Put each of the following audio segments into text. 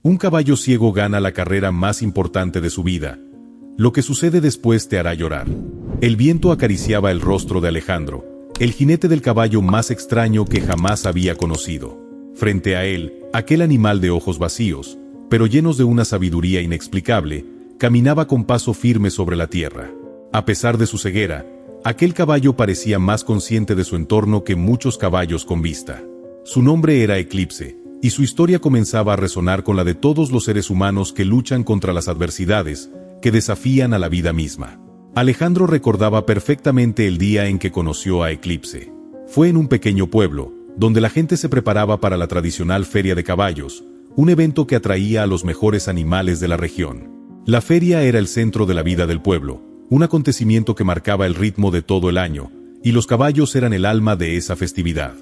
Un caballo ciego gana la carrera más importante de su vida. Lo que sucede después te hará llorar. El viento acariciaba el rostro de Alejandro, el jinete del caballo más extraño que jamás había conocido. Frente a él, aquel animal de ojos vacíos, pero llenos de una sabiduría inexplicable, caminaba con paso firme sobre la tierra. A pesar de su ceguera, aquel caballo parecía más consciente de su entorno que muchos caballos con vista. Su nombre era Eclipse, y su historia comenzaba a resonar con la de todos los seres humanos que luchan contra las adversidades, que desafían a la vida misma. Alejandro recordaba perfectamente el día en que conoció a Eclipse. Fue en un pequeño pueblo, donde la gente se preparaba para la tradicional feria de caballos, un evento que atraía a los mejores animales de la región. La feria era el centro de la vida del pueblo, un acontecimiento que marcaba el ritmo de todo el año, y los caballos eran el alma de esa festividad.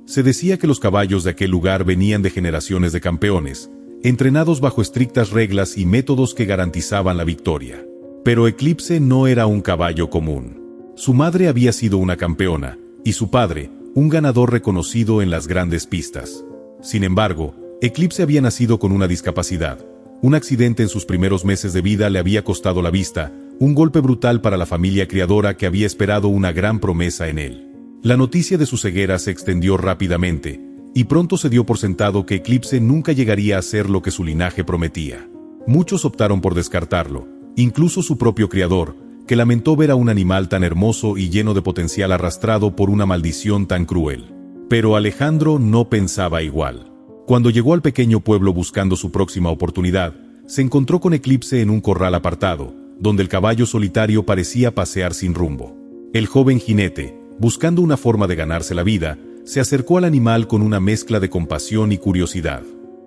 Se decía que los caballos de aquel lugar venían de generaciones de campeones, entrenados bajo estrictas reglas y métodos que garantizaban la victoria. Pero Eclipse no era un caballo común. Su madre había sido una campeona, y su padre, un ganador reconocido en las grandes pistas. Sin embargo, Eclipse había nacido con una discapacidad. Un accidente en sus primeros meses de vida le había costado la vista, un golpe brutal para la familia criadora que había esperado una gran promesa en él. La noticia de su ceguera se extendió rápidamente, y pronto se dio por sentado que Eclipse nunca llegaría a ser lo que su linaje prometía. Muchos optaron por descartarlo, incluso su propio criador, que lamentó ver a un animal tan hermoso y lleno de potencial arrastrado por una maldición tan cruel. Pero Alejandro no pensaba igual. Cuando llegó al pequeño pueblo buscando su próxima oportunidad, se encontró con Eclipse en un corral apartado, donde el caballo solitario parecía pasear sin rumbo. El joven jinete, buscando una forma de ganarse la vida, se acercó al animal con una mezcla de compasión y curiosidad.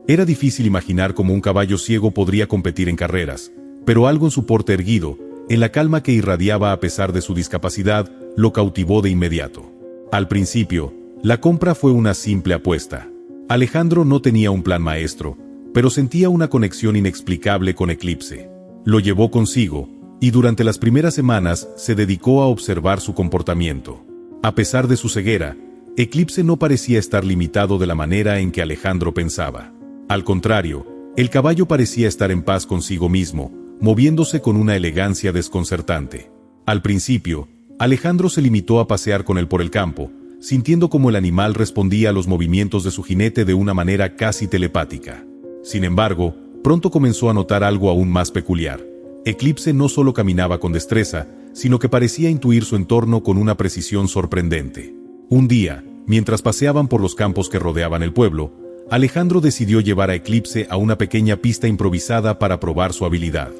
Era difícil imaginar cómo un caballo ciego podría competir en carreras, pero algo en su porte erguido, en la calma que irradiaba a pesar de su discapacidad, lo cautivó de inmediato. Al principio, la compra fue una simple apuesta. Alejandro no tenía un plan maestro, pero sentía una conexión inexplicable con Eclipse. Lo llevó consigo, y durante las primeras semanas se dedicó a observar su comportamiento. A pesar de su ceguera, Eclipse no parecía estar limitado de la manera en que Alejandro pensaba. Al contrario, el caballo parecía estar en paz consigo mismo, moviéndose con una elegancia desconcertante. Al principio, Alejandro se limitó a pasear con él por el campo, sintiendo cómo el animal respondía a los movimientos de su jinete de una manera casi telepática. Sin embargo, pronto comenzó a notar algo aún más peculiar. Eclipse no solo caminaba con destreza, sino que parecía intuir su entorno con una precisión sorprendente. Un día, mientras paseaban por los campos que rodeaban el pueblo, Alejandro decidió llevar a Eclipse a una pequeña pista improvisada para probar su habilidad.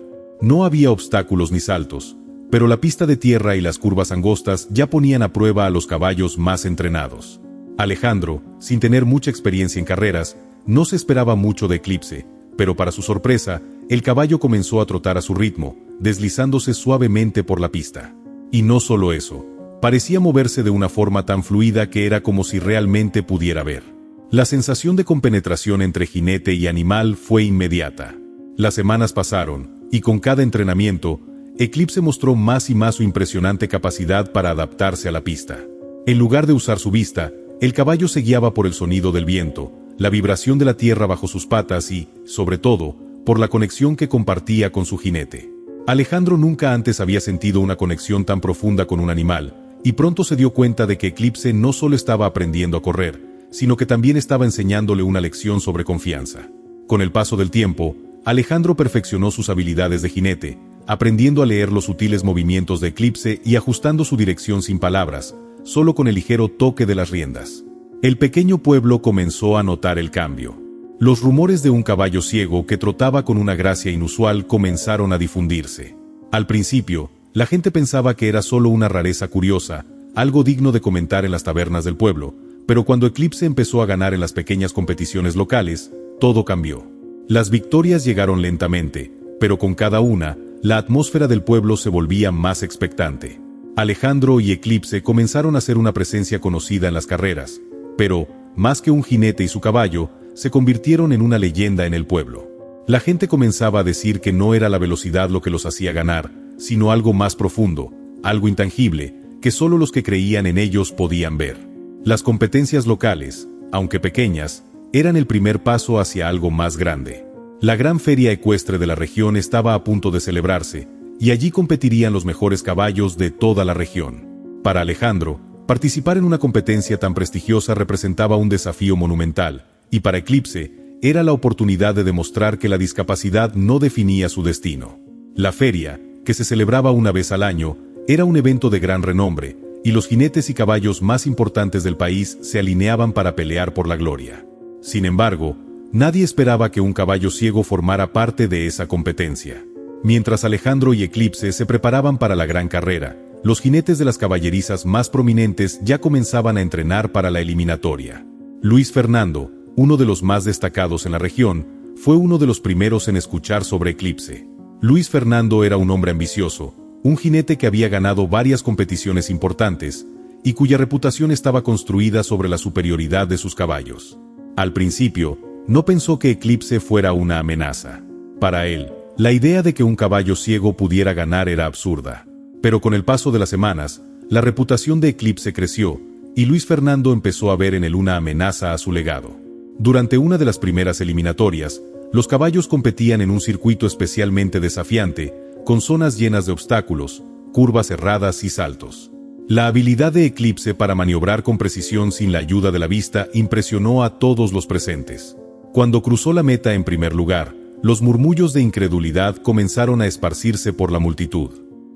No había obstáculos ni saltos, pero la pista de tierra y las curvas angostas ya ponían a prueba a los caballos más entrenados. Alejandro, sin tener mucha experiencia en carreras, no se esperaba mucho de Eclipse, pero para su sorpresa, el caballo comenzó a trotar a su ritmo, deslizándose suavemente por la pista. Y no solo eso, parecía moverse de una forma tan fluida que era como si realmente pudiera ver. La sensación de compenetración entre jinete y animal fue inmediata. Las semanas pasaron, y con cada entrenamiento, Eclipse mostró más y más su impresionante capacidad para adaptarse a la pista. En lugar de usar su vista, el caballo se guiaba por el sonido del viento, la vibración de la tierra bajo sus patas y, sobre todo, por la conexión que compartía con su jinete. Alejandro nunca antes había sentido una conexión tan profunda con un animal, y pronto se dio cuenta de que Eclipse no solo estaba aprendiendo a correr, sino que también estaba enseñándole una lección sobre confianza. Con el paso del tiempo, Alejandro perfeccionó sus habilidades de jinete, aprendiendo a leer los sutiles movimientos de Eclipse y ajustando su dirección sin palabras, solo con el ligero toque de las riendas. El pequeño pueblo comenzó a notar el cambio. Los rumores de un caballo ciego que trotaba con una gracia inusual comenzaron a difundirse. Al principio, la gente pensaba que era solo una rareza curiosa, algo digno de comentar en las tabernas del pueblo, pero cuando Eclipse empezó a ganar en las pequeñas competiciones locales, todo cambió. Las victorias llegaron lentamente, pero con cada una, la atmósfera del pueblo se volvía más expectante. Alejandro y Eclipse comenzaron a ser una presencia conocida en las carreras, pero, más que un jinete y su caballo, se convirtieron en una leyenda en el pueblo. La gente comenzaba a decir que no era la velocidad lo que los hacía ganar, sino algo más profundo, algo intangible, que solo los que creían en ellos podían ver. Las competencias locales, aunque pequeñas, eran el primer paso hacia algo más grande. La gran feria ecuestre de la región estaba a punto de celebrarse, y allí competirían los mejores caballos de toda la región. Para Alejandro, participar en una competencia tan prestigiosa representaba un desafío monumental, y para Eclipse, era la oportunidad de demostrar que la discapacidad no definía su destino. La feria, que se celebraba una vez al año, era un evento de gran renombre, y los jinetes y caballos más importantes del país se alineaban para pelear por la gloria. Sin embargo, nadie esperaba que un caballo ciego formara parte de esa competencia. Mientras Alejandro y Eclipse se preparaban para la gran carrera, los jinetes de las caballerizas más prominentes ya comenzaban a entrenar para la eliminatoria. Luis Fernando, uno de los más destacados en la región, fue uno de los primeros en escuchar sobre Eclipse. Luis Fernando era un hombre ambicioso, un jinete que había ganado varias competiciones importantes, y cuya reputación estaba construida sobre la superioridad de sus caballos. Al principio, no pensó que Eclipse fuera una amenaza. Para él, la idea de que un caballo ciego pudiera ganar era absurda. Pero con el paso de las semanas, la reputación de Eclipse creció, y Luis Fernando empezó a ver en él una amenaza a su legado. Durante una de las primeras eliminatorias, los caballos competían en un circuito especialmente desafiante, con zonas llenas de obstáculos, curvas cerradas y saltos. La habilidad de Eclipse para maniobrar con precisión sin la ayuda de la vista impresionó a todos los presentes. Cuando cruzó la meta en primer lugar, los murmullos de incredulidad comenzaron a esparcirse por la multitud.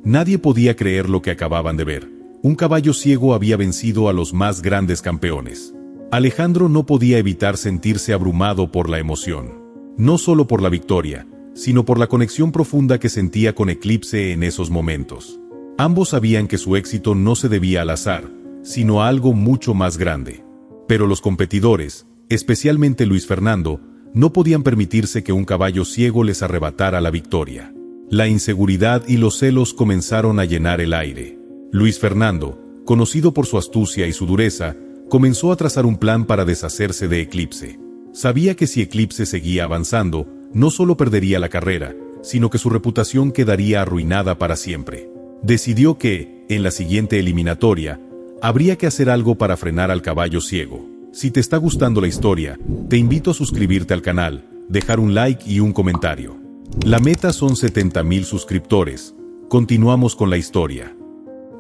Nadie podía creer lo que acababan de ver. Un caballo ciego había vencido a los más grandes campeones. Alejandro no podía evitar sentirse abrumado por la emoción. No solo por la victoria, sino por la conexión profunda que sentía con Eclipse en esos momentos. Ambos sabían que su éxito no se debía al azar, sino a algo mucho más grande. Pero los competidores, especialmente Luis Fernando, no podían permitirse que un caballo ciego les arrebatara la victoria. La inseguridad y los celos comenzaron a llenar el aire. Luis Fernando, conocido por su astucia y su dureza, comenzó a trazar un plan para deshacerse de Eclipse. Sabía que si Eclipse seguía avanzando, no solo perdería la carrera, sino que su reputación quedaría arruinada para siempre. Decidió que, en la siguiente eliminatoria, habría que hacer algo para frenar al caballo ciego. Si te está gustando la historia, te invito a suscribirte al canal, dejar un like y un comentario. La meta son 70,000 suscriptores. Continuamos con la historia.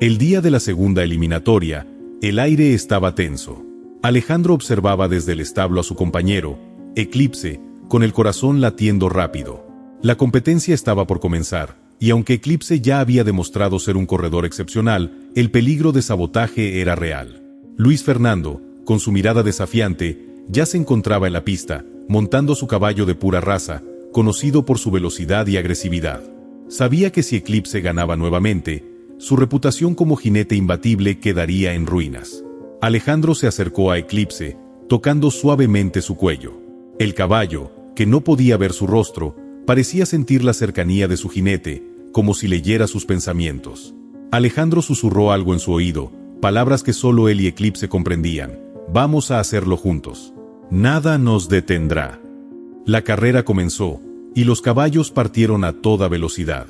El día de la segunda eliminatoria, el aire estaba tenso. Alejandro observaba desde el establo a su compañero, Eclipse, con el corazón latiendo rápido. La competencia estaba por comenzar, y aunque Eclipse ya había demostrado ser un corredor excepcional, el peligro de sabotaje era real. Luis Fernando, con su mirada desafiante, ya se encontraba en la pista, montando su caballo de pura raza, conocido por su velocidad y agresividad. Sabía que si Eclipse ganaba nuevamente, su reputación como jinete imbatible quedaría en ruinas. Alejandro se acercó a Eclipse, tocando suavemente su cuello. El caballo, que no podía ver su rostro, parecía sentir la cercanía de su jinete, como si leyera sus pensamientos. Alejandro susurró algo en su oído, palabras que solo él y Eclipse comprendían. Vamos a hacerlo juntos. Nada nos detendrá. La carrera comenzó, y los caballos partieron a toda velocidad.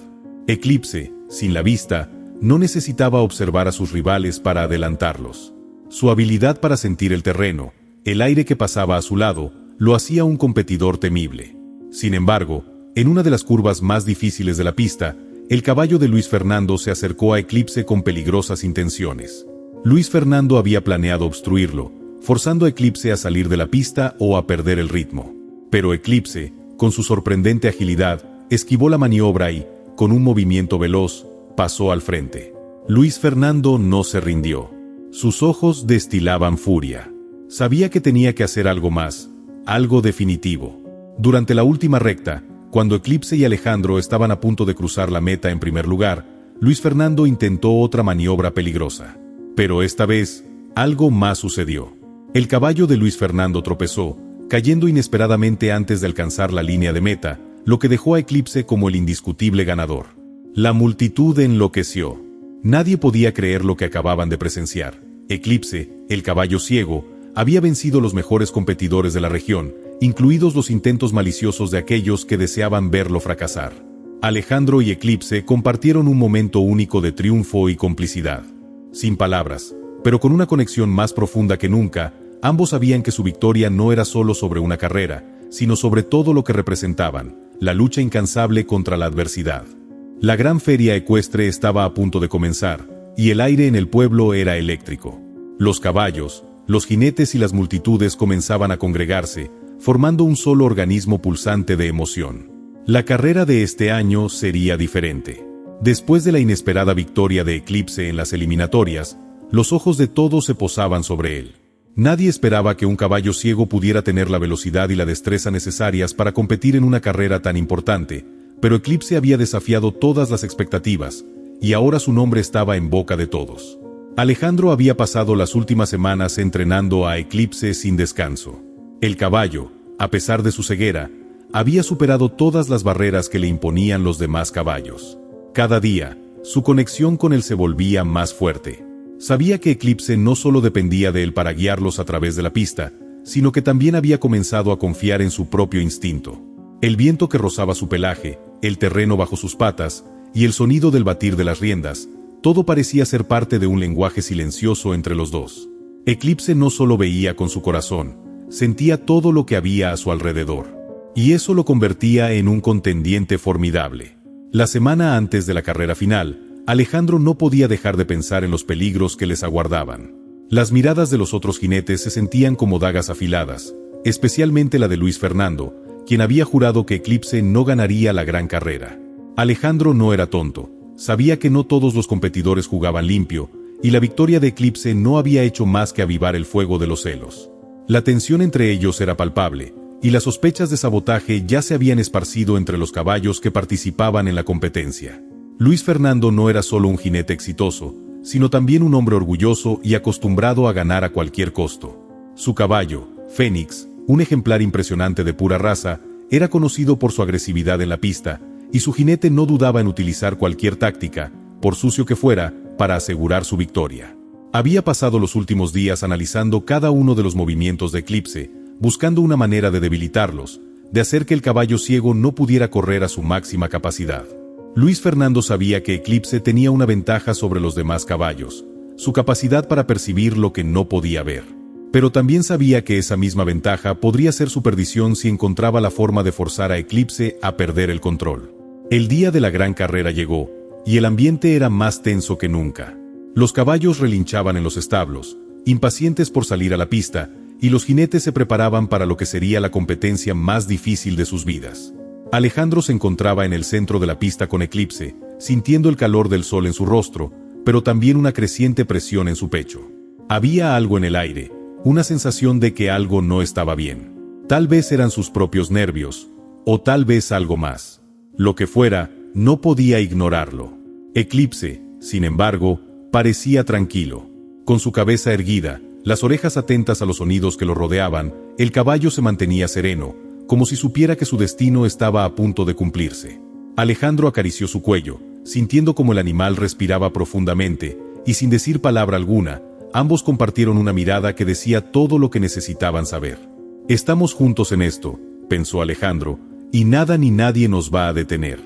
Eclipse, sin la vista, no necesitaba observar a sus rivales para adelantarlos. Su habilidad para sentir el terreno, el aire que pasaba a su lado, lo hacía un competidor temible. Sin embargo, en una de las curvas más difíciles de la pista, el caballo de Luis Fernando se acercó a Eclipse con peligrosas intenciones. Luis Fernando había planeado obstruirlo, forzando a Eclipse a salir de la pista o a perder el ritmo. Pero Eclipse, con su sorprendente agilidad, esquivó la maniobra y, con un movimiento veloz, pasó al frente. Luis Fernando no se rindió. Sus ojos destilaban furia. Sabía que tenía que hacer algo más, algo definitivo. Durante la última recta, cuando Eclipse y Alejandro estaban a punto de cruzar la meta en primer lugar, Luis Fernando intentó otra maniobra peligrosa. Pero esta vez, algo más sucedió. El caballo de Luis Fernando tropezó, cayendo inesperadamente antes de alcanzar la línea de meta, lo que dejó a Eclipse como el indiscutible ganador. La multitud enloqueció. Nadie podía creer lo que acababan de presenciar. Eclipse, el caballo ciego, había vencido a los mejores competidores de la región, incluidos los intentos maliciosos de aquellos que deseaban verlo fracasar. Alejandro y Eclipse compartieron un momento único de triunfo y complicidad. Sin palabras, pero con una conexión más profunda que nunca, ambos sabían que su victoria no era solo sobre una carrera, sino sobre todo lo que representaban, la lucha incansable contra la adversidad. La gran feria ecuestre estaba a punto de comenzar, y el aire en el pueblo era eléctrico. Los caballos, los jinetes y las multitudes comenzaban a congregarse, formando un solo organismo pulsante de emoción. La carrera de este año sería diferente. Después de la inesperada victoria de Eclipse en las eliminatorias, los ojos de todos se posaban sobre él. Nadie esperaba que un caballo ciego pudiera tener la velocidad y la destreza necesarias para competir en una carrera tan importante, pero Eclipse había desafiado todas las expectativas, y ahora su nombre estaba en boca de todos. Alejandro había pasado las últimas semanas entrenando a Eclipse sin descanso. El caballo, a pesar de su ceguera, había superado todas las barreras que le imponían los demás caballos. Cada día, su conexión con él se volvía más fuerte. Sabía que Eclipse no solo dependía de él para guiarlos a través de la pista, sino que también había comenzado a confiar en su propio instinto. El viento que rozaba su pelaje, el terreno bajo sus patas, y el sonido del batir de las riendas, todo parecía ser parte de un lenguaje silencioso entre los dos. Eclipse no solo veía con su corazón, sentía todo lo que había a su alrededor. Y eso lo convertía en un contendiente formidable. La semana antes de la carrera final, Alejandro no podía dejar de pensar en los peligros que les aguardaban. Las miradas de los otros jinetes se sentían como dagas afiladas, especialmente la de Luis Fernando, quien había jurado que Eclipse no ganaría la gran carrera. Alejandro no era tonto, sabía que no todos los competidores jugaban limpio, y la victoria de Eclipse no había hecho más que avivar el fuego de los celos. La tensión entre ellos era palpable, y las sospechas de sabotaje ya se habían esparcido entre los caballos que participaban en la competencia. Luis Fernando no era solo un jinete exitoso, sino también un hombre orgulloso y acostumbrado a ganar a cualquier costo. Su caballo, Fénix, un ejemplar impresionante de pura raza, era conocido por su agresividad en la pista, y su jinete no dudaba en utilizar cualquier táctica, por sucio que fuera, para asegurar su victoria. Había pasado los últimos días analizando cada uno de los movimientos de Eclipse, buscando una manera de debilitarlos, de hacer que el caballo ciego no pudiera correr a su máxima capacidad. Luis Fernando sabía que Eclipse tenía una ventaja sobre los demás caballos, su capacidad para percibir lo que no podía ver. Pero también sabía que esa misma ventaja podría ser su perdición si encontraba la forma de forzar a Eclipse a perder el control. El día de la gran carrera llegó, y el ambiente era más tenso que nunca. Los caballos relinchaban en los establos, impacientes por salir a la pista, y los jinetes se preparaban para lo que sería la competencia más difícil de sus vidas. Alejandro se encontraba en el centro de la pista con Eclipse, sintiendo el calor del sol en su rostro, pero también una creciente presión en su pecho. Había algo en el aire, una sensación de que algo no estaba bien. Tal vez eran sus propios nervios, o tal vez algo más. Lo que fuera, no podía ignorarlo. Eclipse, sin embargo, parecía tranquilo. Con su cabeza erguida, las orejas atentas a los sonidos que lo rodeaban, el caballo se mantenía sereno, como si supiera que su destino estaba a punto de cumplirse. Alejandro acarició su cuello, sintiendo como el animal respiraba profundamente, y sin decir palabra alguna, ambos compartieron una mirada que decía todo lo que necesitaban saber. «Estamos juntos en esto», pensó Alejandro, «y nada ni nadie nos va a detener».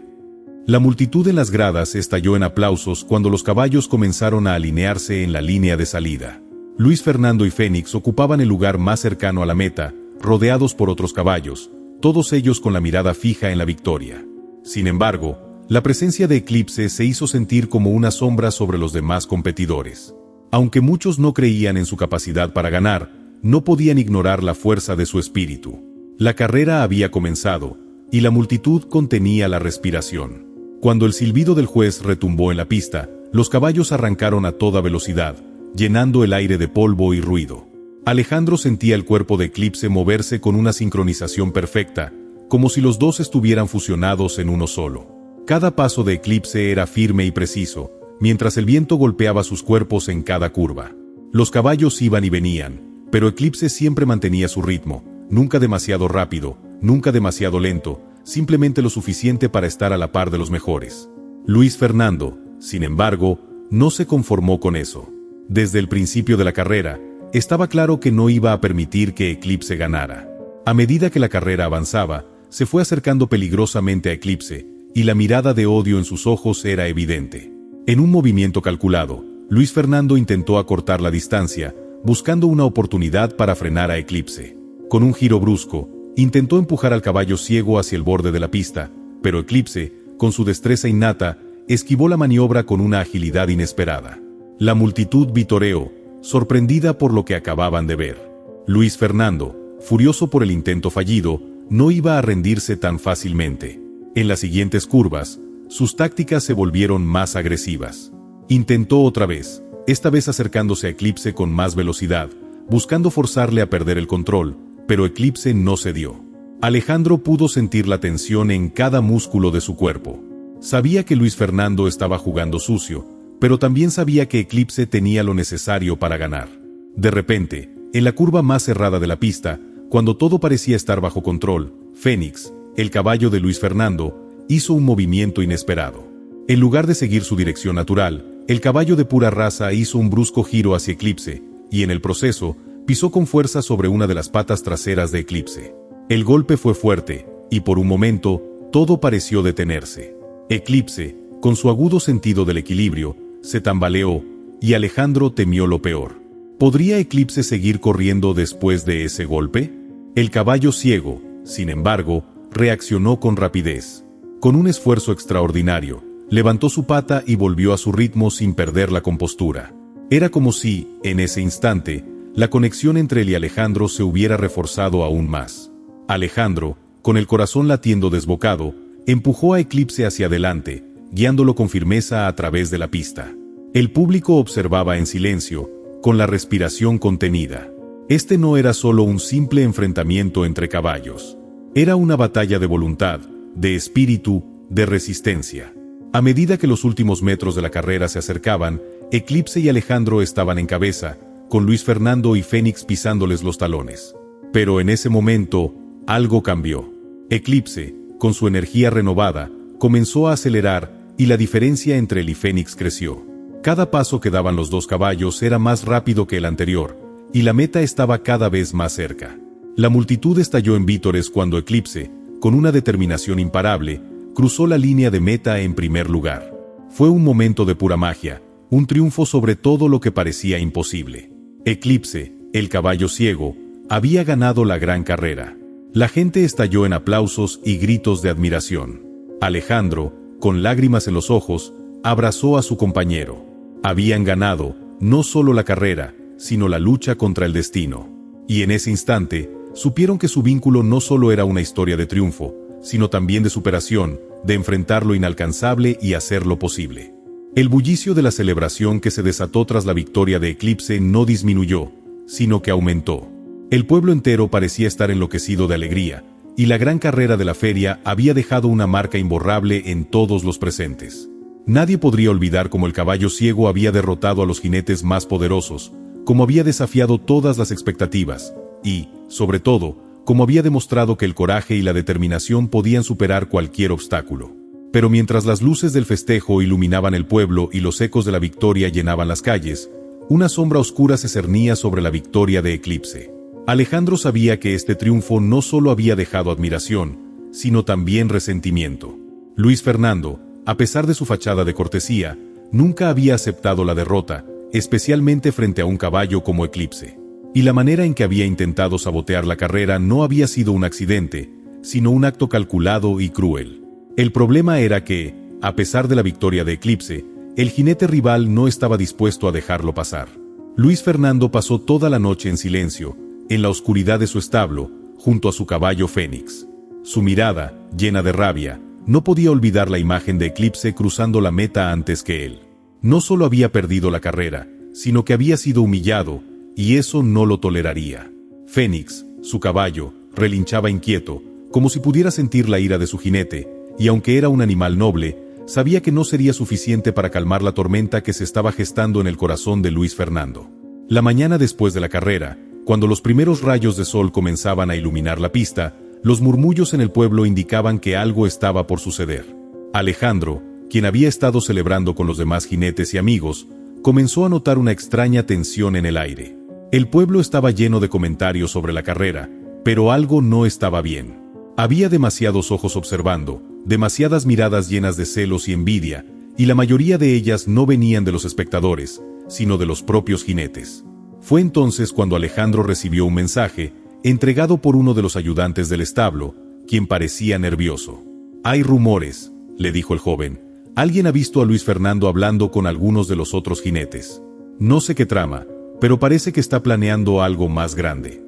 La multitud en las gradas estalló en aplausos cuando los caballos comenzaron a alinearse en la línea de salida. Luis Fernando y Fénix ocupaban el lugar más cercano a la meta, rodeados por otros caballos, todos ellos con la mirada fija en la victoria. Sin embargo, la presencia de Eclipse se hizo sentir como una sombra sobre los demás competidores. Aunque muchos no creían en su capacidad para ganar, no podían ignorar la fuerza de su espíritu. La carrera había comenzado, y la multitud contenía la respiración. Cuando el silbido del juez retumbó en la pista, los caballos arrancaron a toda velocidad, llenando el aire de polvo y ruido. Alejandro sentía el cuerpo de Eclipse moverse con una sincronización perfecta, como si los dos estuvieran fusionados en uno solo. Cada paso de Eclipse era firme y preciso, mientras el viento golpeaba sus cuerpos en cada curva. Los caballos iban y venían, pero Eclipse siempre mantenía su ritmo, nunca demasiado rápido, nunca demasiado lento, simplemente lo suficiente para estar a la par de los mejores. Luis Fernando, sin embargo, no se conformó con eso. Desde el principio de la carrera, estaba claro que no iba a permitir que Eclipse ganara. A medida que la carrera avanzaba, se fue acercando peligrosamente a Eclipse, y la mirada de odio en sus ojos era evidente. En un movimiento calculado, Luis Fernando intentó acortar la distancia, buscando una oportunidad para frenar a Eclipse. Con un giro brusco, Intentó empujar al caballo ciego hacia el borde de la pista, pero Eclipse, con su destreza innata, esquivó la maniobra con una agilidad inesperada. La multitud vitoreó, sorprendida por lo que acababan de ver. Luis Fernando, furioso por el intento fallido, no iba a rendirse tan fácilmente. En las siguientes curvas, sus tácticas se volvieron más agresivas. Intentó otra vez, esta vez acercándose a Eclipse con más velocidad, buscando forzarle a perder el control, pero Eclipse no cedió. Alejandro pudo sentir la tensión en cada músculo de su cuerpo. Sabía que Luis Fernando estaba jugando sucio, pero también sabía que Eclipse tenía lo necesario para ganar. De repente, en la curva más cerrada de la pista, cuando todo parecía estar bajo control, Fénix, el caballo de Luis Fernando, hizo un movimiento inesperado. En lugar de seguir su dirección natural, el caballo de pura raza hizo un brusco giro hacia Eclipse, y en el proceso, pisó con fuerza sobre una de las patas traseras de Eclipse. El golpe fue fuerte, y por un momento, todo pareció detenerse. Eclipse, con su agudo sentido del equilibrio, se tambaleó, y Alejandro temió lo peor. ¿Podría Eclipse seguir corriendo después de ese golpe? El caballo ciego, sin embargo, reaccionó con rapidez. Con un esfuerzo extraordinario, levantó su pata y volvió a su ritmo sin perder la compostura. Era como si, en ese instante, la conexión entre él y Alejandro se hubiera reforzado aún más. Alejandro, con el corazón latiendo desbocado, empujó a Eclipse hacia adelante, guiándolo con firmeza a través de la pista. El público observaba en silencio, con la respiración contenida. Este no era solo un simple enfrentamiento entre caballos. Era una batalla de voluntad, de espíritu, de resistencia. A medida que los últimos metros de la carrera se acercaban, Eclipse y Alejandro estaban en cabeza, con Luis Fernando y Fénix pisándoles los talones. Pero en ese momento, algo cambió. Eclipse, con su energía renovada, comenzó a acelerar, y la diferencia entre él y Fénix creció. Cada paso que daban los dos caballos era más rápido que el anterior, y la meta estaba cada vez más cerca. La multitud estalló en vítores cuando Eclipse, con una determinación imparable, cruzó la línea de meta en primer lugar. Fue un momento de pura magia, un triunfo sobre todo lo que parecía imposible. Eclipse, el caballo ciego, había ganado la gran carrera. La gente estalló en aplausos y gritos de admiración. Alejandro, con lágrimas en los ojos, abrazó a su compañero. Habían ganado, no solo la carrera, sino la lucha contra el destino. Y en ese instante, supieron que su vínculo no solo era una historia de triunfo, sino también de superación, de enfrentar lo inalcanzable y hacer lo posible. El bullicio de la celebración que se desató tras la victoria de Eclipse no disminuyó, sino que aumentó. El pueblo entero parecía estar enloquecido de alegría, y la gran carrera de la feria había dejado una marca imborrable en todos los presentes. Nadie podría olvidar cómo el caballo ciego había derrotado a los jinetes más poderosos, cómo había desafiado todas las expectativas, y, sobre todo, cómo había demostrado que el coraje y la determinación podían superar cualquier obstáculo. Pero mientras las luces del festejo iluminaban el pueblo y los ecos de la victoria llenaban las calles, una sombra oscura se cernía sobre la victoria de Eclipse. Alejandro sabía que este triunfo no solo había dejado admiración, sino también resentimiento. Luis Fernando, a pesar de su fachada de cortesía, nunca había aceptado la derrota, especialmente frente a un caballo como Eclipse. Y la manera en que había intentado sabotear la carrera no había sido un accidente, sino un acto calculado y cruel. El problema era que, a pesar de la victoria de Eclipse, el jinete rival no estaba dispuesto a dejarlo pasar. Luis Fernando pasó toda la noche en silencio, en la oscuridad de su establo, junto a su caballo Fénix. Su mirada, llena de rabia, no podía olvidar la imagen de Eclipse cruzando la meta antes que él. No solo había perdido la carrera, sino que había sido humillado, y eso no lo toleraría. Fénix, su caballo, relinchaba inquieto, como si pudiera sentir la ira de su jinete, y aunque era un animal noble, sabía que no sería suficiente para calmar la tormenta que se estaba gestando en el corazón de Luis Fernando. La mañana después de la carrera, cuando los primeros rayos de sol comenzaban a iluminar la pista, los murmullos en el pueblo indicaban que algo estaba por suceder. Alejandro, quien había estado celebrando con los demás jinetes y amigos, comenzó a notar una extraña tensión en el aire. El pueblo estaba lleno de comentarios sobre la carrera, pero algo no estaba bien. Había demasiados ojos observando, demasiadas miradas llenas de celos y envidia, y la mayoría de ellas no venían de los espectadores, sino de los propios jinetes. Fue entonces cuando Alejandro recibió un mensaje, entregado por uno de los ayudantes del establo, quien parecía nervioso. «Hay rumores», le dijo el joven. «Alguien ha visto a Luis Fernando hablando con algunos de los otros jinetes. No sé qué trama, pero parece que está planeando algo más grande».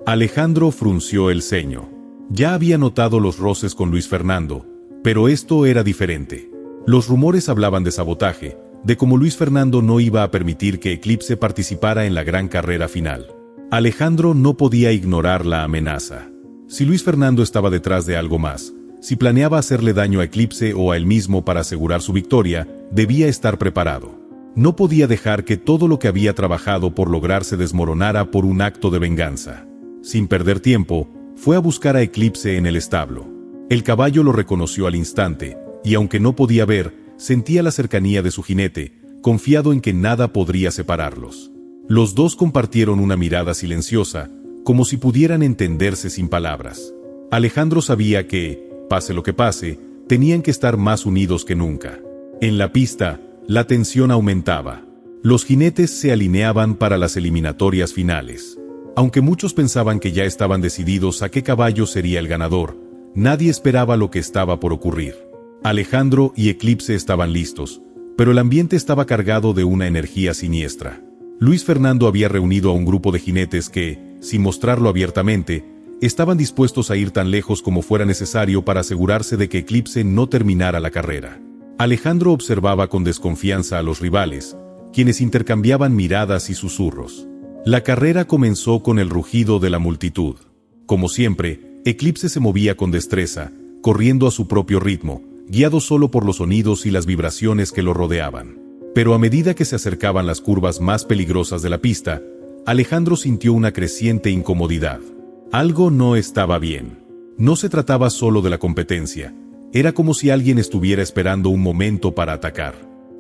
Alejandro frunció el ceño. Ya había notado los roces con Luis Fernando, pero esto era diferente. Los rumores hablaban de sabotaje, de cómo Luis Fernando no iba a permitir que Eclipse participara en la gran carrera final. Alejandro no podía ignorar la amenaza. Si Luis Fernando estaba detrás de algo más, si planeaba hacerle daño a Eclipse o a él mismo para asegurar su victoria, debía estar preparado. No podía dejar que todo lo que había trabajado por lograr se desmoronara por un acto de venganza. Sin perder tiempo, fue a buscar a Eclipse en el establo. El caballo lo reconoció al instante, y aunque no podía ver, sentía la cercanía de su jinete, confiado en que nada podría separarlos. Los dos compartieron una mirada silenciosa, como si pudieran entenderse sin palabras. Alejandro sabía que, pase lo que pase, tenían que estar más unidos que nunca. En la pista, la tensión aumentaba. Los jinetes se alineaban para las eliminatorias finales. Aunque muchos pensaban que ya estaban decididos a qué caballo sería el ganador, nadie esperaba lo que estaba por ocurrir. Alejandro y Eclipse estaban listos, pero el ambiente estaba cargado de una energía siniestra. Luis Fernando había reunido a un grupo de jinetes que, sin mostrarlo abiertamente, estaban dispuestos a ir tan lejos como fuera necesario para asegurarse de que Eclipse no terminara la carrera. Alejandro observaba con desconfianza a los rivales, quienes intercambiaban miradas y susurros. La carrera comenzó con el rugido de la multitud. Como siempre, Eclipse se movía con destreza, corriendo a su propio ritmo, guiado solo por los sonidos y las vibraciones que lo rodeaban. Pero a medida que se acercaban las curvas más peligrosas de la pista, Alejandro sintió una creciente incomodidad. Algo no estaba bien. No se trataba solo de la competencia. Era como si alguien estuviera esperando un momento para atacar.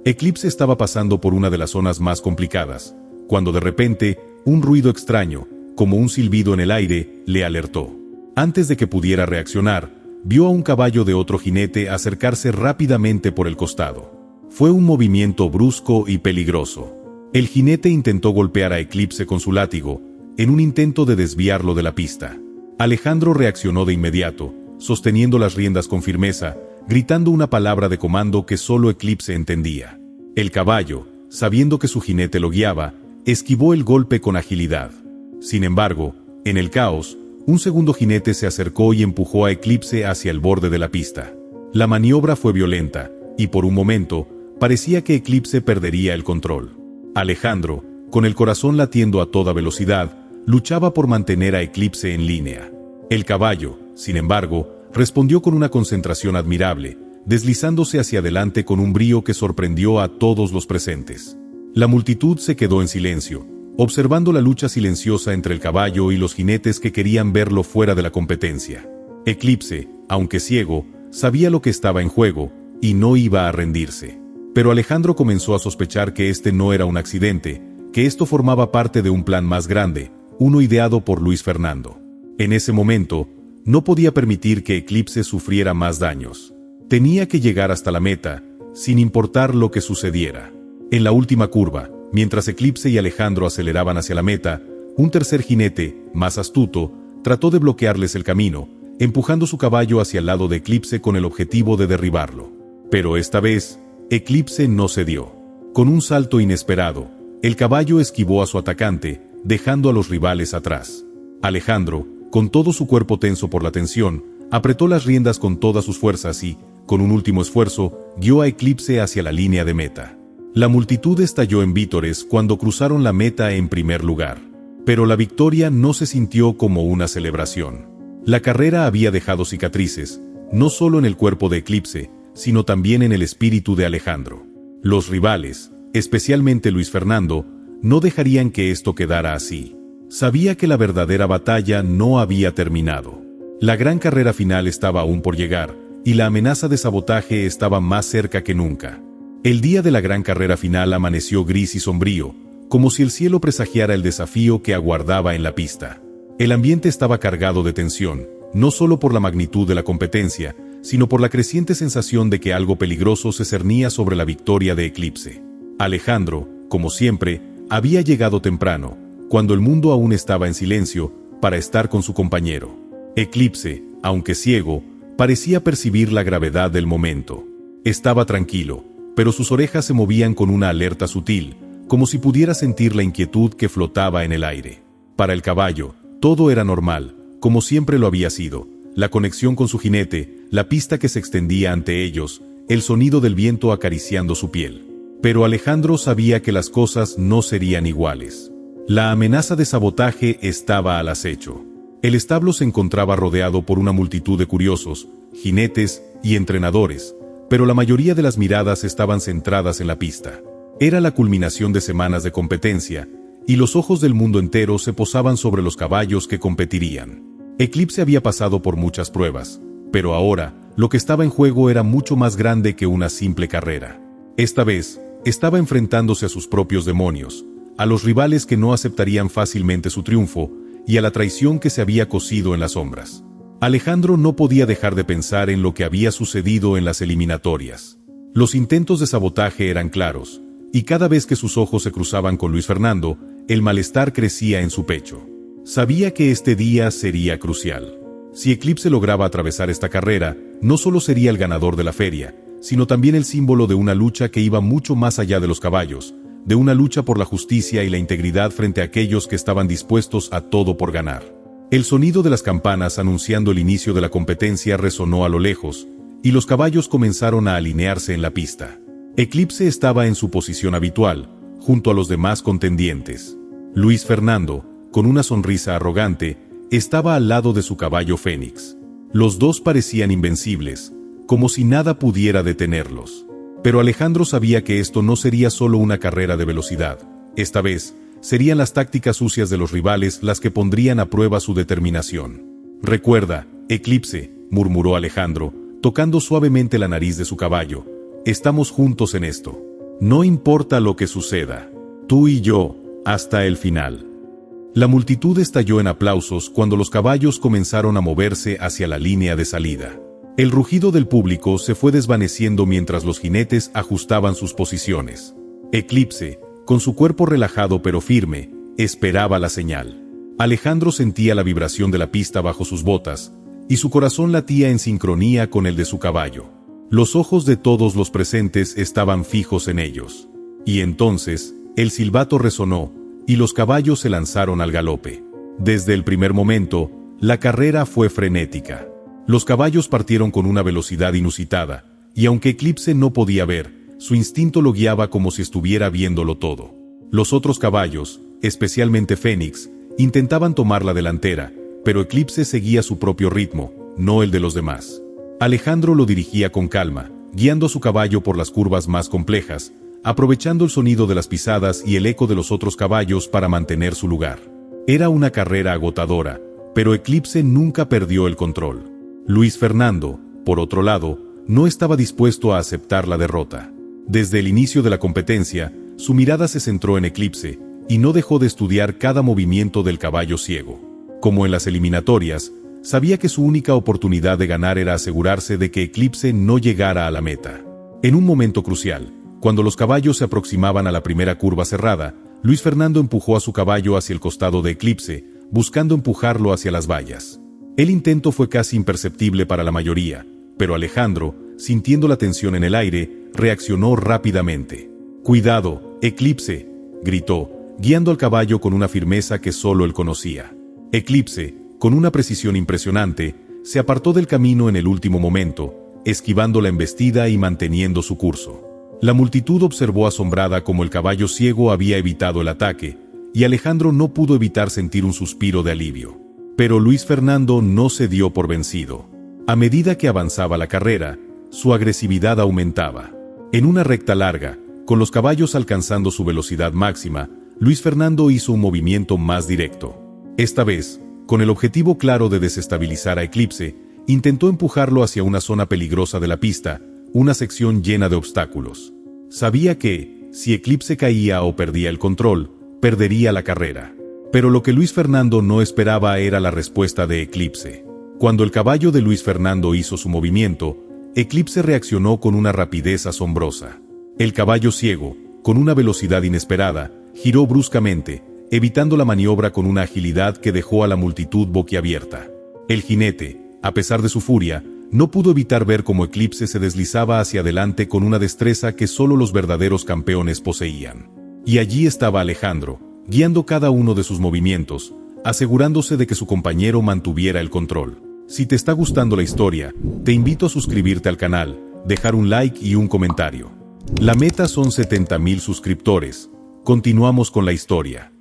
Eclipse estaba pasando por una de las zonas más complicadas, cuando de repente, un ruido extraño, como un silbido en el aire, le alertó. Antes de que pudiera reaccionar, vio a un caballo de otro jinete acercarse rápidamente por el costado. Fue un movimiento brusco y peligroso. El jinete intentó golpear a Eclipse con su látigo, en un intento de desviarlo de la pista. Alejandro reaccionó de inmediato, sosteniendo las riendas con firmeza, gritando una palabra de comando que solo Eclipse entendía. El caballo, sabiendo que su jinete lo guiaba, esquivó el golpe con agilidad. Sin embargo, en el caos, un segundo jinete se acercó y empujó a Eclipse hacia el borde de la pista. La maniobra fue violenta, y por un momento, parecía que Eclipse perdería el control. Alejandro, con el corazón latiendo a toda velocidad, luchaba por mantener a Eclipse en línea. El caballo, sin embargo, respondió con una concentración admirable, deslizándose hacia adelante con un brío que sorprendió a todos los presentes. La multitud se quedó en silencio, observando la lucha silenciosa entre el caballo y los jinetes que querían verlo fuera de la competencia. Eclipse, aunque ciego, sabía lo que estaba en juego, y no iba a rendirse. Pero Alejandro comenzó a sospechar que este no era un accidente, que esto formaba parte de un plan más grande, uno ideado por Luis Fernando. En ese momento, no podía permitir que Eclipse sufriera más daños. Tenía que llegar hasta la meta, sin importar lo que sucediera. En la última curva, mientras Eclipse y Alejandro aceleraban hacia la meta, un tercer jinete, más astuto, trató de bloquearles el camino, empujando su caballo hacia el lado de Eclipse con el objetivo de derribarlo. Pero esta vez, Eclipse no cedió. Con un salto inesperado, el caballo esquivó a su atacante, dejando a los rivales atrás. Alejandro, con todo su cuerpo tenso por la tensión, apretó las riendas con todas sus fuerzas y, con un último esfuerzo, guió a Eclipse hacia la línea de meta. La multitud estalló en vítores cuando cruzaron la meta en primer lugar. Pero la victoria no se sintió como una celebración. La carrera había dejado cicatrices, no solo en el cuerpo de Eclipse, sino también en el espíritu de Alejandro. Los rivales, especialmente Luis Fernando, no dejarían que esto quedara así. Sabía que la verdadera batalla no había terminado. La gran carrera final estaba aún por llegar, y la amenaza de sabotaje estaba más cerca que nunca. El día de la gran carrera final amaneció gris y sombrío, como si el cielo presagiara el desafío que aguardaba en la pista. El ambiente estaba cargado de tensión, no solo por la magnitud de la competencia, sino por la creciente sensación de que algo peligroso se cernía sobre la victoria de Eclipse. Alejandro, como siempre, había llegado temprano, cuando el mundo aún estaba en silencio, para estar con su compañero. Eclipse, aunque ciego, parecía percibir la gravedad del momento. Estaba tranquilo, pero sus orejas se movían con una alerta sutil, como si pudiera sentir la inquietud que flotaba en el aire. Para el caballo, todo era normal, como siempre lo había sido: la conexión con su jinete, la pista que se extendía ante ellos, el sonido del viento acariciando su piel. Pero Alejandro sabía que las cosas no serían iguales. La amenaza de sabotaje estaba al acecho. El establo se encontraba rodeado por una multitud de curiosos, jinetes y entrenadores, pero la mayoría de las miradas estaban centradas en la pista. Era la culminación de semanas de competencia, y los ojos del mundo entero se posaban sobre los caballos que competirían. Eclipse había pasado por muchas pruebas, pero ahora, lo que estaba en juego era mucho más grande que una simple carrera. Esta vez, estaba enfrentándose a sus propios demonios, a los rivales que no aceptarían fácilmente su triunfo, y a la traición que se había cosido en las sombras. Alejandro no podía dejar de pensar en lo que había sucedido en las eliminatorias. Los intentos de sabotaje eran claros, y cada vez que sus ojos se cruzaban con Luis Fernando, el malestar crecía en su pecho. Sabía que este día sería crucial. Si Eclipse lograba atravesar esta carrera, no solo sería el ganador de la feria, sino también el símbolo de una lucha que iba mucho más allá de los caballos, de una lucha por la justicia y la integridad frente a aquellos que estaban dispuestos a todo por ganar. El sonido de las campanas anunciando el inicio de la competencia resonó a lo lejos, y los caballos comenzaron a alinearse en la pista. Eclipse estaba en su posición habitual, junto a los demás contendientes. Luis Fernando, con una sonrisa arrogante, estaba al lado de su caballo Fénix. Los dos parecían invencibles, como si nada pudiera detenerlos. Pero Alejandro sabía que esto no sería solo una carrera de velocidad. Esta vez, serían las tácticas sucias de los rivales las que pondrían a prueba su determinación. «Recuerda, Eclipse», murmuró Alejandro, tocando suavemente la nariz de su caballo, «estamos juntos en esto. No importa lo que suceda. Tú y yo, hasta el final». La multitud estalló en aplausos cuando los caballos comenzaron a moverse hacia la línea de salida. El rugido del público se fue desvaneciendo mientras los jinetes ajustaban sus posiciones. Eclipse, con su cuerpo relajado pero firme, esperaba la señal. Alejandro sentía la vibración de la pista bajo sus botas, y su corazón latía en sincronía con el de su caballo. Los ojos de todos los presentes estaban fijos en ellos. Y entonces, el silbato resonó, y los caballos se lanzaron al galope. Desde el primer momento, la carrera fue frenética. Los caballos partieron con una velocidad inusitada, y aunque Eclipse no podía ver, su instinto lo guiaba como si estuviera viéndolo todo. Los otros caballos, especialmente Fénix, intentaban tomar la delantera, pero Eclipse seguía su propio ritmo, no el de los demás. Alejandro lo dirigía con calma, guiando a su caballo por las curvas más complejas, aprovechando el sonido de las pisadas y el eco de los otros caballos para mantener su lugar. Era una carrera agotadora, pero Eclipse nunca perdió el control. Luis Fernando, por otro lado, no estaba dispuesto a aceptar la derrota. Desde el inicio de la competencia, su mirada se centró en Eclipse, y no dejó de estudiar cada movimiento del caballo ciego. Como en las eliminatorias, sabía que su única oportunidad de ganar era asegurarse de que Eclipse no llegara a la meta. En un momento crucial, cuando los caballos se aproximaban a la primera curva cerrada, Luis Fernando empujó a su caballo hacia el costado de Eclipse, buscando empujarlo hacia las vallas. El intento fue casi imperceptible para la mayoría, pero Alejandro, sintiendo la tensión en el aire, reaccionó rápidamente. «Cuidado, Eclipse», gritó, guiando al caballo con una firmeza que solo él conocía. Eclipse, con una precisión impresionante, se apartó del camino en el último momento, esquivando la embestida y manteniendo su curso. La multitud observó asombrada cómo el caballo ciego había evitado el ataque, y Alejandro no pudo evitar sentir un suspiro de alivio. Pero Luis Fernando no se dio por vencido. A medida que avanzaba la carrera, su agresividad aumentaba. En una recta larga, con los caballos alcanzando su velocidad máxima, Luis Fernando hizo un movimiento más directo. Esta vez, con el objetivo claro de desestabilizar a Eclipse, intentó empujarlo hacia una zona peligrosa de la pista, una sección llena de obstáculos. Sabía que, si Eclipse caía o perdía el control, perdería la carrera. Pero lo que Luis Fernando no esperaba era la respuesta de Eclipse. Cuando el caballo de Luis Fernando hizo su movimiento, Eclipse reaccionó con una rapidez asombrosa. El caballo ciego, con una velocidad inesperada, giró bruscamente, evitando la maniobra con una agilidad que dejó a la multitud boquiabierta. El jinete, a pesar de su furia, no pudo evitar ver cómo Eclipse se deslizaba hacia adelante con una destreza que solo los verdaderos campeones poseían. Y allí estaba Alejandro, guiando cada uno de sus movimientos, asegurándose de que su compañero mantuviera el control. Si te está gustando la historia, te invito a suscribirte al canal, dejar un like y un comentario. La meta son 70.000 suscriptores. Continuamos con la historia.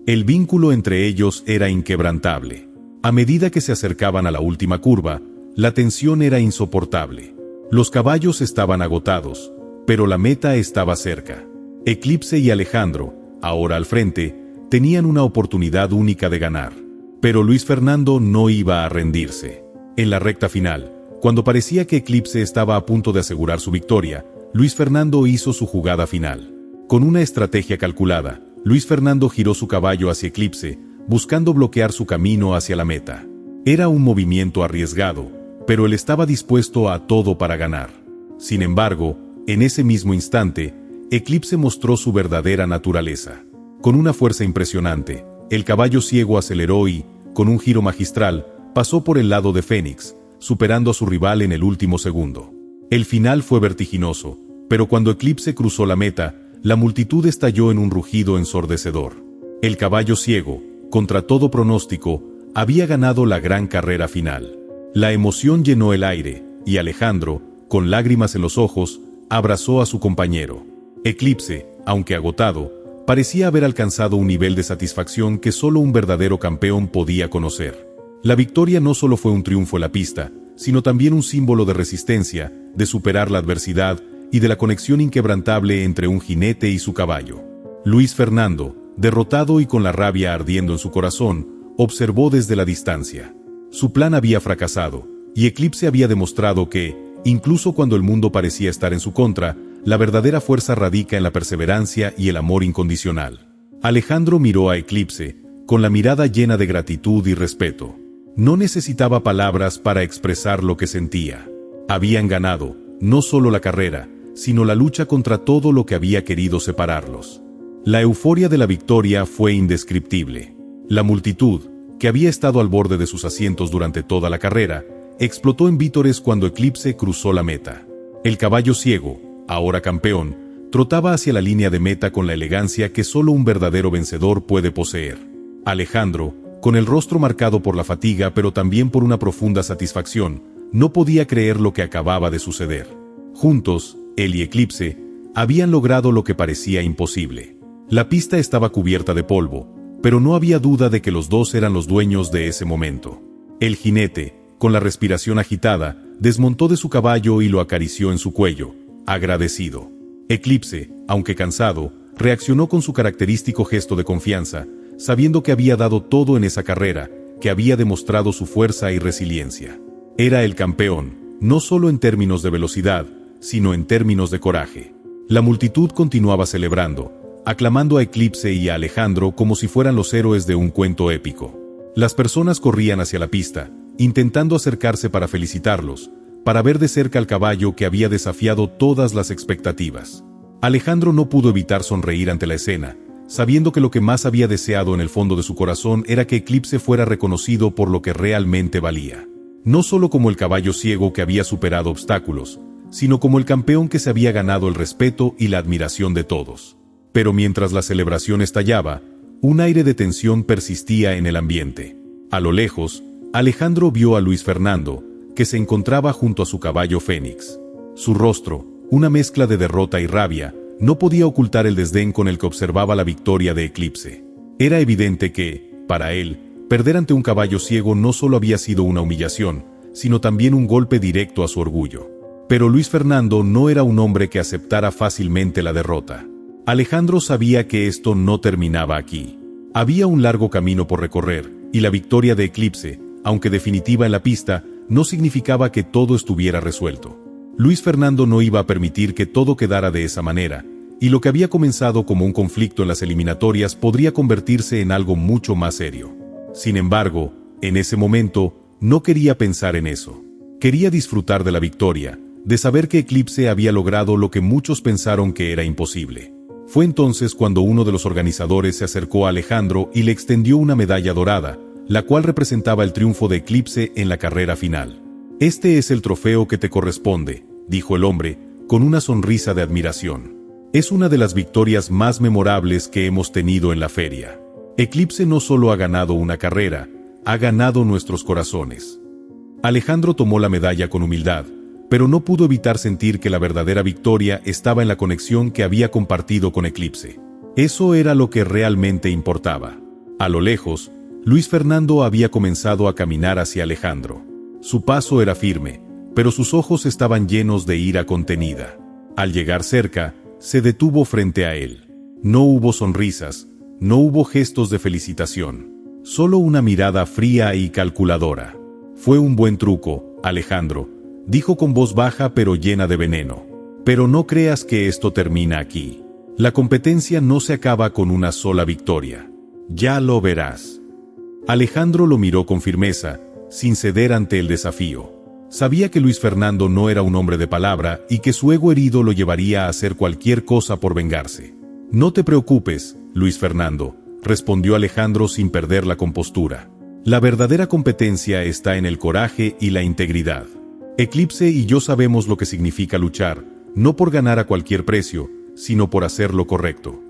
El vínculo entre ellos era inquebrantable. A medida que se acercaban a la última curva, la tensión era insoportable. Los caballos estaban agotados, pero la meta estaba cerca. Eclipse y Alejandro, ahora al frente, tenían una oportunidad única de ganar. Pero Luis Fernando no iba a rendirse. En la recta final, cuando parecía que Eclipse estaba a punto de asegurar su victoria, Luis Fernando hizo su jugada final. Con una estrategia calculada, Luis Fernando giró su caballo hacia Eclipse, buscando bloquear su camino hacia la meta. Era un movimiento arriesgado, pero él estaba dispuesto a todo para ganar. Sin embargo, en ese mismo instante, Eclipse mostró su verdadera naturaleza. Con una fuerza impresionante, el caballo ciego aceleró y, con un giro magistral, pasó por el lado de Fénix, superando a su rival en el último segundo. El final fue vertiginoso, pero cuando Eclipse cruzó la meta, la multitud estalló en un rugido ensordecedor. El caballo ciego, contra todo pronóstico, había ganado la gran carrera final. La emoción llenó el aire, y Alejandro, con lágrimas en los ojos, abrazó a su compañero. Eclipse, aunque agotado, parecía haber alcanzado un nivel de satisfacción que solo un verdadero campeón podía conocer. La victoria no solo fue un triunfo en la pista, sino también un símbolo de resistencia, de superar la adversidad y de la conexión inquebrantable entre un jinete y su caballo. Luis Fernando, derrotado y con la rabia ardiendo en su corazón, observó desde la distancia. Su plan había fracasado, y Eclipse había demostrado que, incluso cuando el mundo parecía estar en su contra, la verdadera fuerza radica en la perseverancia y el amor incondicional. Alejandro miró a Eclipse, con la mirada llena de gratitud y respeto. No necesitaba palabras para expresar lo que sentía. Habían ganado, no solo la carrera, sino la lucha contra todo lo que había querido separarlos. La euforia de la victoria fue indescriptible. La multitud, que había estado al borde de sus asientos durante toda la carrera, explotó en vítores cuando Eclipse cruzó la meta. El caballo ciego, ahora campeón, trotaba hacia la línea de meta con la elegancia que solo un verdadero vencedor puede poseer. Alejandro, con el rostro marcado por la fatiga pero también por una profunda satisfacción, no podía creer lo que acababa de suceder. Juntos, él y Eclipse, habían logrado lo que parecía imposible. La pista estaba cubierta de polvo, pero no había duda de que los dos eran los dueños de ese momento. El jinete, con la respiración agitada, desmontó de su caballo y lo acarició en su cuello, agradecido. Eclipse, aunque cansado, reaccionó con su característico gesto de confianza, sabiendo que había dado todo en esa carrera, que había demostrado su fuerza y resiliencia. Era el campeón, no solo en términos de velocidad, sino en términos de coraje. La multitud continuaba celebrando, aclamando a Eclipse y a Alejandro como si fueran los héroes de un cuento épico. Las personas corrían hacia la pista, intentando acercarse para felicitarlos, para ver de cerca al caballo que había desafiado todas las expectativas. Alejandro no pudo evitar sonreír ante la escena, sabiendo que lo que más había deseado en el fondo de su corazón era que Eclipse fuera reconocido por lo que realmente valía. No solo como el caballo ciego que había superado obstáculos, sino como el campeón que se había ganado el respeto y la admiración de todos. Pero mientras la celebración estallaba, un aire de tensión persistía en el ambiente. A lo lejos, Alejandro vio a Luis Fernando, que se encontraba junto a su caballo Fénix. Su rostro, una mezcla de derrota y rabia, no podía ocultar el desdén con el que observaba la victoria de Eclipse. Era evidente que, para él, perder ante un caballo ciego no solo había sido una humillación, sino también un golpe directo a su orgullo. Pero Luis Fernando no era un hombre que aceptara fácilmente la derrota. Alejandro sabía que esto no terminaba aquí. Había un largo camino por recorrer, y la victoria de Eclipse, aunque definitiva en la pista, no significaba que todo estuviera resuelto. Luis Fernando no iba a permitir que todo quedara de esa manera, y lo que había comenzado como un conflicto en las eliminatorias podría convertirse en algo mucho más serio. Sin embargo, en ese momento, no quería pensar en eso. Quería disfrutar de la victoria, de saber que Eclipse había logrado lo que muchos pensaron que era imposible. Fue entonces cuando uno de los organizadores se acercó a Alejandro y le extendió una medalla dorada, la cual representaba el triunfo de Eclipse en la carrera final. «Este es el trofeo que te corresponde», dijo el hombre, con una sonrisa de admiración. «Es una de las victorias más memorables que hemos tenido en la feria. Eclipse no solo ha ganado una carrera, ha ganado nuestros corazones». Alejandro tomó la medalla con humildad, pero no pudo evitar sentir que la verdadera victoria estaba en la conexión que había compartido con Eclipse. Eso era lo que realmente importaba. A lo lejos, Luis Fernando había comenzado a caminar hacia Alejandro. Su paso era firme, pero sus ojos estaban llenos de ira contenida. Al llegar cerca, se detuvo frente a él. No hubo sonrisas, no hubo gestos de felicitación, solo una mirada fría y calculadora. «Fue un buen truco, Alejandro», dijo con voz baja pero llena de veneno. «Pero no creas que esto termina aquí. La competencia no se acaba con una sola victoria. Ya lo verás». Alejandro lo miró con firmeza, sin ceder ante el desafío. Sabía que Luis Fernando no era un hombre de palabra y que su ego herido lo llevaría a hacer cualquier cosa por vengarse. «No te preocupes, Luis Fernando», respondió Alejandro sin perder la compostura. «La verdadera competencia está en el coraje y la integridad. Eclipse y yo sabemos lo que significa luchar, no por ganar a cualquier precio, sino por hacer lo correcto».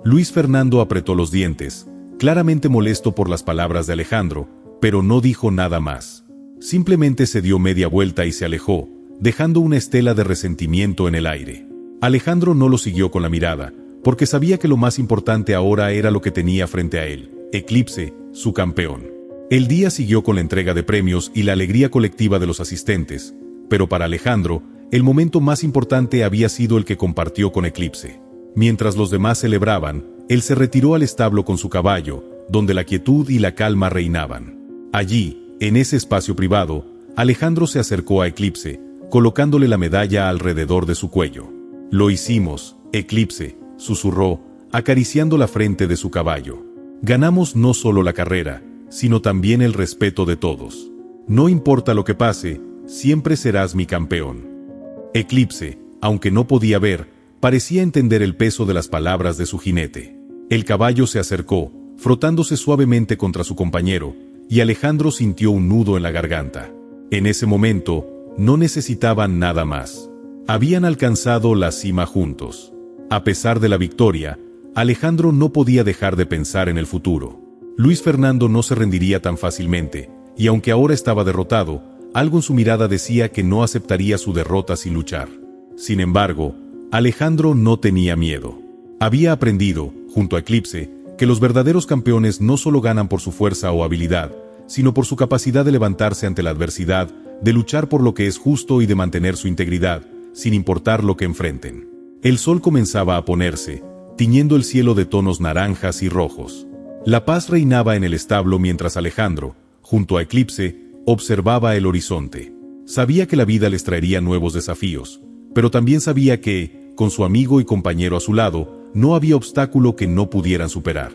Luis Fernando apretó los dientes, claramente molesto por las palabras de Alejandro, pero no dijo nada más. Simplemente se dio media vuelta y se alejó, dejando una estela de resentimiento en el aire. Alejandro no lo siguió con la mirada, porque sabía que lo más importante ahora era lo que tenía frente a él, Eclipse, su campeón. El día siguió con la entrega de premios y la alegría colectiva de los asistentes, pero para Alejandro, el momento más importante había sido el que compartió con Eclipse. Mientras los demás celebraban, él se retiró al establo con su caballo, donde la quietud y la calma reinaban. Allí, en ese espacio privado, Alejandro se acercó a Eclipse, colocándole la medalla alrededor de su cuello. «Lo hicimos, Eclipse», susurró, acariciando la frente de su caballo. «Ganamos no solo la carrera, sino también el respeto de todos. No importa lo que pase, siempre serás mi campeón». Eclipse, aunque no podía ver, parecía entender el peso de las palabras de su jinete. El caballo se acercó, frotándose suavemente contra su compañero, y Alejandro sintió un nudo en la garganta. En ese momento, no necesitaban nada más. Habían alcanzado la cima juntos. A pesar de la victoria, Alejandro no podía dejar de pensar en el futuro. Luis Fernando no se rendiría tan fácilmente, y aunque ahora estaba derrotado, algo en su mirada decía que no aceptaría su derrota sin luchar. Sin embargo, Alejandro no tenía miedo. Había aprendido, junto a Eclipse, que los verdaderos campeones no solo ganan por su fuerza o habilidad, sino por su capacidad de levantarse ante la adversidad, de luchar por lo que es justo y de mantener su integridad, sin importar lo que enfrenten. El sol comenzaba a ponerse, tiñendo el cielo de tonos naranjas y rojos. La paz reinaba en el establo mientras Alejandro, junto a Eclipse, observaba el horizonte. Sabía que la vida les traería nuevos desafíos, pero también sabía que, con su amigo y compañero a su lado, no había obstáculo que no pudieran superar.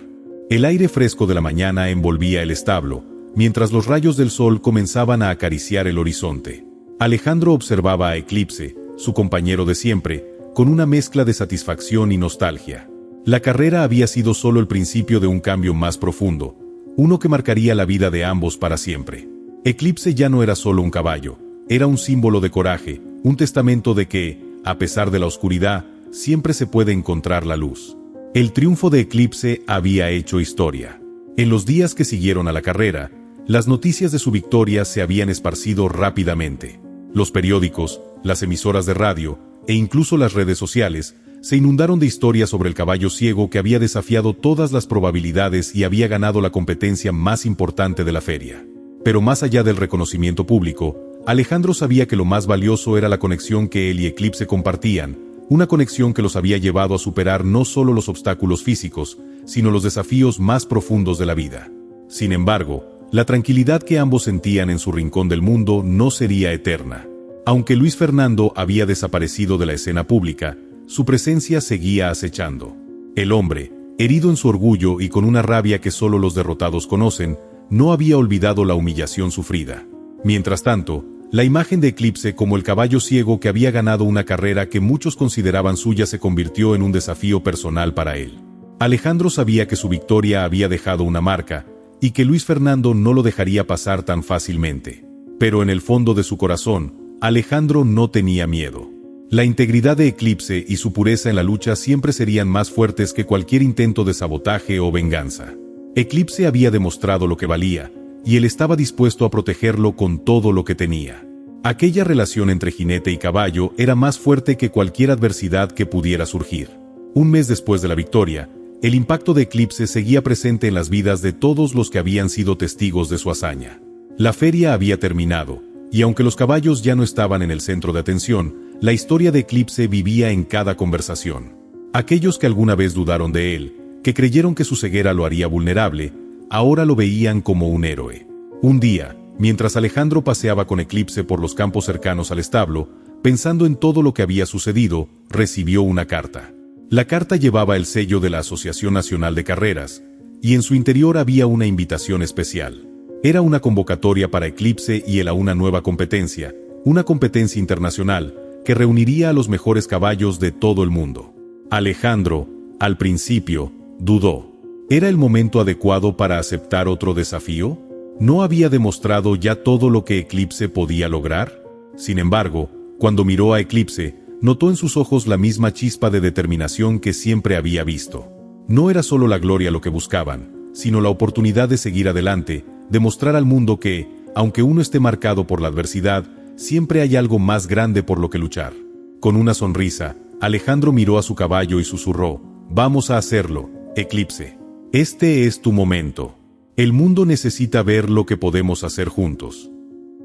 El aire fresco de la mañana envolvía el establo, mientras los rayos del sol comenzaban a acariciar el horizonte. Alejandro observaba a Eclipse, su compañero de siempre, con una mezcla de satisfacción y nostalgia. La carrera había sido solo el principio de un cambio más profundo, uno que marcaría la vida de ambos para siempre. Eclipse ya no era solo un caballo, era un símbolo de coraje, un testamento de que, a pesar de la oscuridad, siempre se puede encontrar la luz. El triunfo de Eclipse había hecho historia. En los días que siguieron a la carrera, las noticias de su victoria se habían esparcido rápidamente. Los periódicos, las emisoras de radio, e incluso las redes sociales, se inundaron de historias sobre el caballo ciego que había desafiado todas las probabilidades y había ganado la competencia más importante de la feria. Pero más allá del reconocimiento público, Alejandro sabía que lo más valioso era la conexión que él y Eclipse compartían, una conexión que los había llevado a superar no solo los obstáculos físicos, sino los desafíos más profundos de la vida. Sin embargo, la tranquilidad que ambos sentían en su rincón del mundo no sería eterna. Aunque Luis Fernando había desaparecido de la escena pública, su presencia seguía acechando. El hombre, herido en su orgullo y con una rabia que solo los derrotados conocen, no había olvidado la humillación sufrida. Mientras tanto, La imagen de Eclipse como el caballo ciego que había ganado una carrera que muchos consideraban suya se convirtió en un desafío personal para él. Alejandro sabía que su victoria había dejado una marca, y que Luis Fernando no lo dejaría pasar tan fácilmente. Pero en el fondo de su corazón, Alejandro no tenía miedo. La integridad de Eclipse y su pureza en la lucha siempre serían más fuertes que cualquier intento de sabotaje o venganza. Eclipse había demostrado lo que valía, y él estaba dispuesto a protegerlo con todo lo que tenía. Aquella relación entre jinete y caballo era más fuerte que cualquier adversidad que pudiera surgir. Un mes después de la victoria, el impacto de Eclipse seguía presente en las vidas de todos los que habían sido testigos de su hazaña. La feria había terminado, y aunque los caballos ya no estaban en el centro de atención, la historia de Eclipse vivía en cada conversación. Aquellos que alguna vez dudaron de él, que creyeron que su ceguera lo haría vulnerable, ahora lo veían como un héroe. Un día, mientras Alejandro paseaba con Eclipse por los campos cercanos al establo, pensando en todo lo que había sucedido, recibió una carta. La carta llevaba el sello de la Asociación Nacional de Carreras, y en su interior había una invitación especial. Era una convocatoria para Eclipse y él a una nueva competencia, una competencia internacional, que reuniría a los mejores caballos de todo el mundo. Alejandro, al principio, dudó. ¿Era el momento adecuado para aceptar otro desafío? ¿No había demostrado ya todo lo que Eclipse podía lograr? Sin embargo, cuando miró a Eclipse, notó en sus ojos la misma chispa de determinación que siempre había visto. No era solo la gloria lo que buscaban, sino la oportunidad de seguir adelante, demostrar al mundo que, aunque uno esté marcado por la adversidad, siempre hay algo más grande por lo que luchar. Con una sonrisa, Alejandro miró a su caballo y susurró: «Vamos a hacerlo, Eclipse. Este es tu momento. El mundo necesita ver lo que podemos hacer juntos».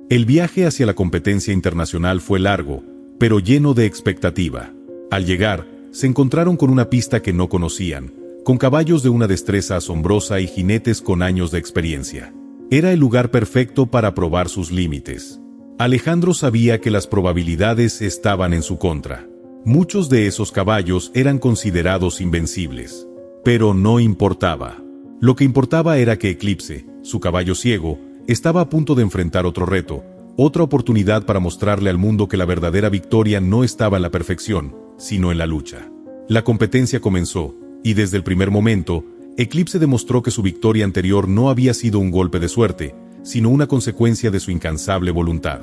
El viaje hacia la competencia internacional fue largo, pero lleno de expectativa. Al llegar, se encontraron con una pista que no conocían, con caballos de una destreza asombrosa y jinetes con años de experiencia. Era el lugar perfecto para probar sus límites. Alejandro sabía que las probabilidades estaban en su contra. Muchos de esos caballos eran considerados invencibles. Pero no importaba. Lo que importaba era que Eclipse, su caballo ciego, estaba a punto de enfrentar otro reto, otra oportunidad para mostrarle al mundo que la verdadera victoria no estaba en la perfección, sino en la lucha. La competencia comenzó, y desde el primer momento, Eclipse demostró que su victoria anterior no había sido un golpe de suerte, sino una consecuencia de su incansable voluntad.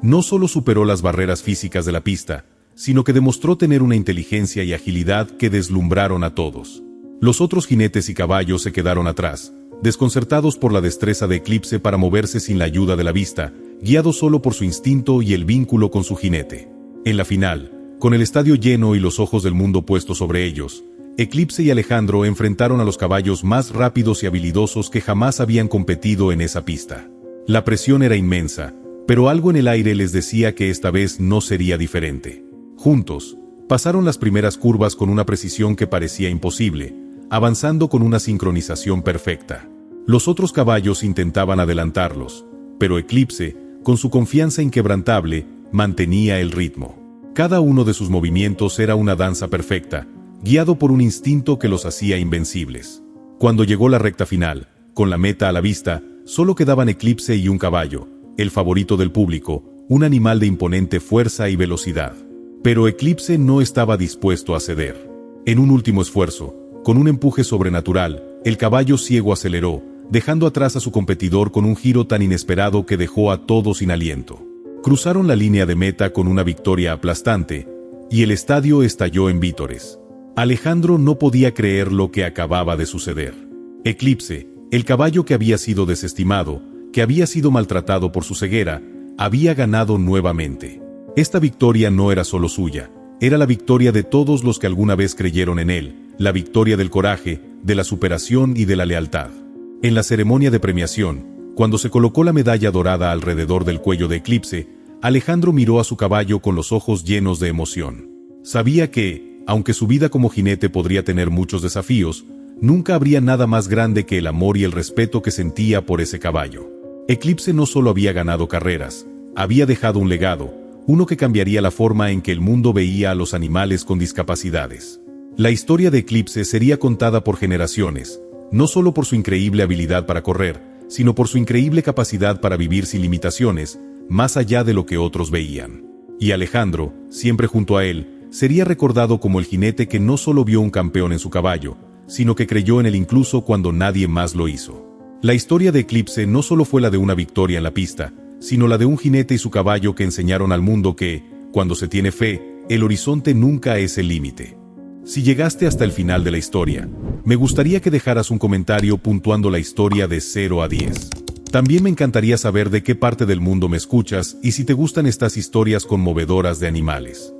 No solo superó las barreras físicas de la pista, sino que demostró tener una inteligencia y agilidad que deslumbraron a todos. Los otros jinetes y caballos se quedaron atrás, desconcertados por la destreza de Eclipse para moverse sin la ayuda de la vista, guiado solo por su instinto y el vínculo con su jinete. En la final, con el estadio lleno y los ojos del mundo puestos sobre ellos, Eclipse y Alejandro enfrentaron a los caballos más rápidos y habilidosos que jamás habían competido en esa pista. La presión era inmensa, pero algo en el aire les decía que esta vez no sería diferente. Juntos, pasaron las primeras curvas con una precisión que parecía imposible, avanzando con una sincronización perfecta. Los otros caballos intentaban adelantarlos, pero Eclipse, con su confianza inquebrantable, mantenía el ritmo. Cada uno de sus movimientos era una danza perfecta, guiado por un instinto que los hacía invencibles. Cuando llegó la recta final, con la meta a la vista, solo quedaban Eclipse y un caballo, el favorito del público, un animal de imponente fuerza y velocidad. Pero Eclipse no estaba dispuesto a ceder. En un último esfuerzo, con un empuje sobrenatural, el caballo ciego aceleró, dejando atrás a su competidor con un giro tan inesperado que dejó a todos sin aliento. Cruzaron la línea de meta con una victoria aplastante, y el estadio estalló en vítores. Alejandro no podía creer lo que acababa de suceder. Eclipse, el caballo que había sido desestimado, que había sido maltratado por su ceguera, había ganado nuevamente. Esta victoria no era solo suya, era la victoria de todos los que alguna vez creyeron en él, la victoria del coraje, de la superación y de la lealtad. En la ceremonia de premiación, cuando se colocó la medalla dorada alrededor del cuello de Eclipse, Alejandro miró a su caballo con los ojos llenos de emoción. Sabía que, aunque su vida como jinete podría tener muchos desafíos, nunca habría nada más grande que el amor y el respeto que sentía por ese caballo. Eclipse no solo había ganado carreras, había dejado un legado, uno que cambiaría la forma en que el mundo veía a los animales con discapacidades. La historia de Eclipse sería contada por generaciones, no solo por su increíble habilidad para correr, sino por su increíble capacidad para vivir sin limitaciones, más allá de lo que otros veían. Y Alejandro, siempre junto a él, sería recordado como el jinete que no solo vio un campeón en su caballo, sino que creyó en él incluso cuando nadie más lo hizo. La historia de Eclipse no solo fue la de una victoria en la pista, sino la de un jinete y su caballo que enseñaron al mundo que, cuando se tiene fe, el horizonte nunca es el límite. Si llegaste hasta el final de la historia, me gustaría que dejaras un comentario puntuando la historia de 0 a 10. También me encantaría saber de qué parte del mundo me escuchas y si te gustan estas historias conmovedoras de animales.